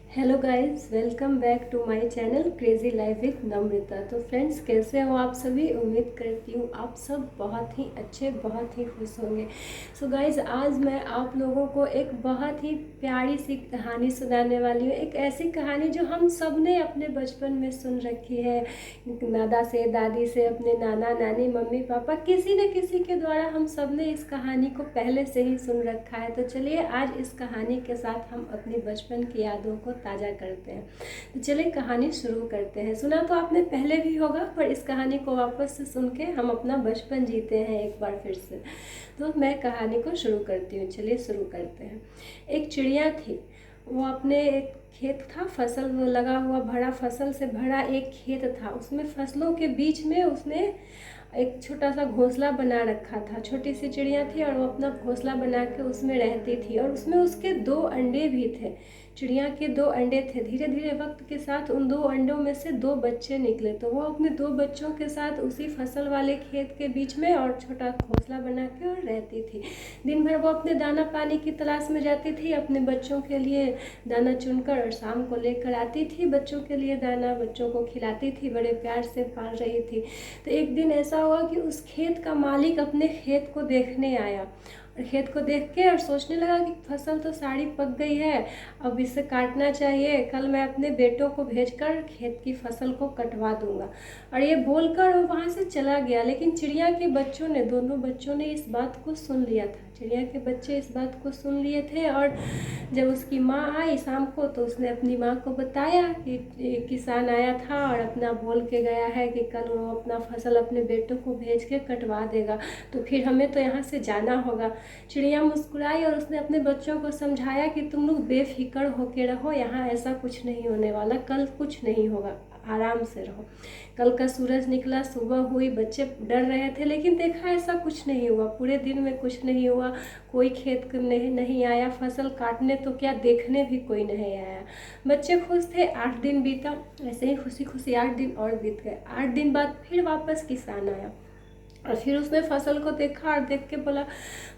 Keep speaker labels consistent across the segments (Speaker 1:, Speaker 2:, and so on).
Speaker 1: Hello guys, welcome back to my channel crazy life with Namrata. तो friends, कैसे हो आप सभी? उम्मीद करती हूँ आप सब बहुत ही अच्छे, बहुत ही खुश होंगे। सो गाइस, आज मैं आप लोगों को एक बहुत ही प्यारी सी कहानी सुनाने वाली हूँ। एक ऐसी कहानी जो हम सब ने अपने बचपन में सुन रखी है, दादा से, दादी से, अपने नाना नानी, मम्मी पापा, किसी न किसी के द्वारा हम सब ने इस कहानी को पहले से ही सुन रखा है। तो चलिए आज इस कहानी के साथ हम अपनी बचपन की यादों को ताज़ा करते हैं। तो चलिए कहानी शुरू करते हैं। सुना तो आपने पहले भी होगा, पर इस कहानी को वापस से सुन के हम अपना बचपन जीते हैं एक बार फिर से। तो मैं कहानी को शुरू करती हूँ। चलिए शुरू करते हैं। एक चिड़िया थी। वो अपने एक खेत था, फसल लगा हुआ, भरा फसल से भरा एक खेत था। उसमें फसलों के बीच में उसने एक छोटा सा घोंसला बना रखा था। छोटी सी चिड़िया थी और वो अपना घोंसला बना के उसमें रहती थी, और उसमें उसके 2 अंडे भी थे। चिड़िया के 2 अंडे थे। धीरे धीरे वक्त के साथ उन 2 अंडों में से 2 बच्चे निकले। तो वो अपने 2 बच्चों के साथ उसी फसल वाले खेत के बीच में और छोटा घोंसला बना के और रहती थी। दिन भर वो अपने दाना पानी की तलाश में जाती थी, अपने बच्चों के लिए दाना चुनकर, और शाम को लेकर आती थी बच्चों के लिए दाना, बच्चों को खिलाती थी, बड़े प्यार से पाल रही थी। तो एक दिन ऐसा हुआ कि उस खेत का मालिक अपने खेत को देखने आया, और खेत को देख के और सोचने लगा कि फसल तो सारी पक गई है, अब इसे काटना चाहिए। कल मैं अपने बेटों को भेजकर खेत की फसल को कटवा दूंगा। और ये बोलकर वो वहाँ से चला गया। लेकिन चिड़िया के बच्चों ने, दोनों बच्चों ने इस बात को सुन लिया था। चिड़िया के बच्चे इस बात को सुन लिए थे, और जब उसकी माँ आई शाम को तो उसने अपनी माँ को बताया कि किसान आया था और अपना बोल के गया है कि कल वो अपना फसल अपने बेटों को भेज के कटवा देगा, तो फिर हमें तो यहाँ से जाना होगा। चिड़िया मुस्कुराई और उसने अपने बच्चों को समझाया कि तुम लोग बेफिक्र होके रहो, यहाँ ऐसा कुछ नहीं होने वाला, कल कुछ नहीं होगा, आराम से रहो। कल का सूरज निकला, सुबह हुई, बच्चे डर रहे थे, लेकिन देखा ऐसा कुछ नहीं हुआ। पूरे दिन में कुछ नहीं हुआ, कोई खेत नहीं आया, फसल काटने तो क्या, देखने भी कोई नहीं आया। बच्चे खुश थे। 8 दिन बीता, ऐसे ही खुशी खुशी 8 दिन और बीत गए। 8 दिन बाद फिर वापस किसान आया, और फिर उसने फसल को देखा और देख के बोला,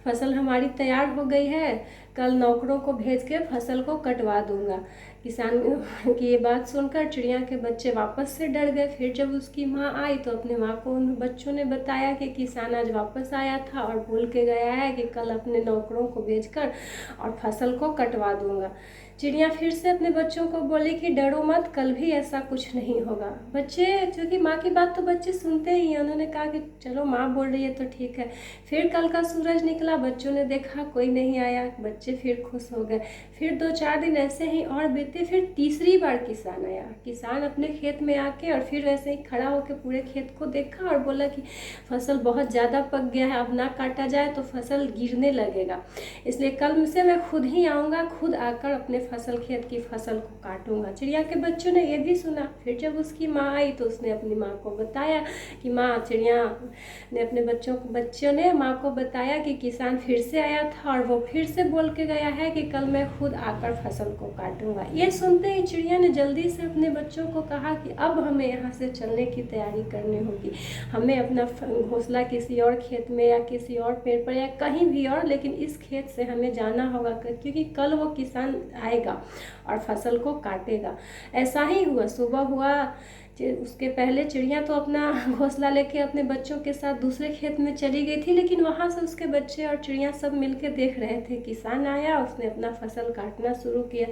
Speaker 1: फसल हमारी तैयार हो गई है, कल नौकरों को भेज के फसल को कटवा दूंगा। किसान की ये बात सुनकर चिड़िया के बच्चे वापस से डर गए। फिर जब उसकी माँ आई तो अपने माँ को उन बच्चों ने बताया कि किसान आज वापस आया था और बोल के गया है कि कल अपने नौकरों को भेजकर और फसल को कटवा दूंगा। चिड़िया फिर से अपने बच्चों को बोली कि डरो मत, कल भी ऐसा कुछ नहीं होगा। बच्चे, क्योंकि माँ की बात तो बच्चे सुनते ही हैं, उन्होंने कहा कि चलो माँ बोल रही है तो ठीक है। फिर कल का सूरज निकला, बच्चों ने देखा कोई नहीं आया, बच्चे फिर खुश हो गए। फिर 2-4 दिन ऐसे ही और बीते। फिर तीसरी बार किसान आया। किसान अपने खेत में आके और फिर वैसे ही खड़ा होकर पूरे खेत को देखा और बोला कि फसल बहुत ज़्यादा पक गया है, अब ना काटा जाए तो फसल गिरने लगेगा, इसलिए कल से मैं खुद ही आऊँगा, खुद आकर अपने फसल, खेत की फसल को काटूंगा। चिड़िया के बच्चों ने ये भी सुना। फिर जब उसकी माँ आई तो उसने अपनी माँ को बताया कि माँ, चिड़िया ने अपने बच्चों ने माँ को बताया कि किसान फिर से आया था और वो फिर से बोल के गया है कि कल मैं खुद आकर फसल को काटूंगा। ये सुनते ही चिड़िया ने जल्दी से अपने बच्चों को कहा कि अब हमें यहाँ से चलने की तैयारी करनी होगी, हमें अपना घोंसला किसी और खेत में या किसी और पेड़ पर या कहीं भी और, लेकिन इस खेत से हमें जाना होगा, क्योंकि कल वो किसान आएगा और फसल को काटेगा। ऐसा ही हुआ। सुबह हुआ, उसके पहले चिड़िया तो अपना घोंसला लेके अपने बच्चों के साथ दूसरे खेत में चली गई थी, लेकिन वहाँ से उसके बच्चे और चिड़िया सब मिलके देख रहे थे। किसान आया, उसने अपना फसल काटना शुरू किया।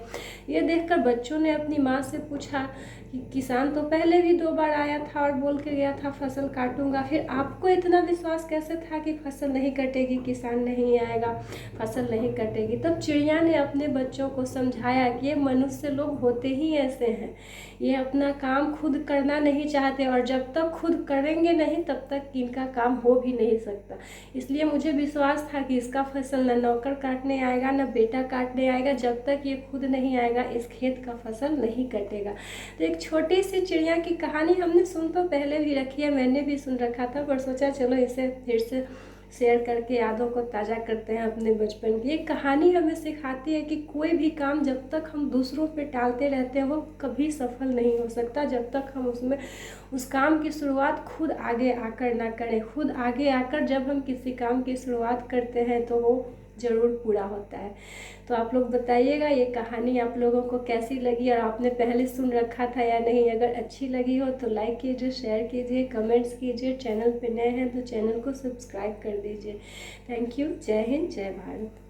Speaker 1: ये देखकर बच्चों ने अपनी माँ से पूछा कि किसान तो पहले भी 2 बार आया था और बोल के गया था फसल काटूंगा, फिर आपको इतना विश्वास कैसे था कि फसल नहीं कटेगी, किसान नहीं आएगा, फसल नहीं कटेगी? तब चिड़िया ने अपने बच्चों को समझाया कि ये मनुष्य लोग होते ही ऐसे हैं, ये अपना काम खुद करना नहीं चाहते, और जब तक खुद करेंगे नहीं तब तक इनका काम हो भी नहीं सकता। इसलिए मुझे विश्वास था कि इसका फसल न नौकर काटने आएगा, न बेटा काटने आएगा, जब तक ये खुद नहीं आएगा इस खेत का फसल नहीं कटेगा। तो एक छोटी सी चिड़िया की कहानी हमने सुन तो पहले भी रखी है, मैंने भी सुन रखा था, पर सोचा चलो इसे फिर से शेयर करके यादों को ताज़ा करते हैं अपने बचपन की। एक कहानी हमें सिखाती है कि कोई भी काम जब तक हम दूसरों पे टालते रहते हैं वो कभी सफल नहीं हो सकता, जब तक हम उसमें उस काम की शुरुआत खुद आगे आकर ना करें। खुद आगे आकर जब हम किसी काम की शुरुआत करते हैं तो वो ज़रूर पूरा होता है। तो आप लोग बताइएगा ये कहानी आप लोगों को कैसी लगी और आपने पहले सुन रखा था या नहीं। अगर अच्छी लगी हो तो लाइक कीजिए, शेयर कीजिए, कमेंट्स कीजिए। चैनल पे नए हैं तो चैनल को सब्सक्राइब कर दीजिए। Thank you. जय हिंद, जय भारत।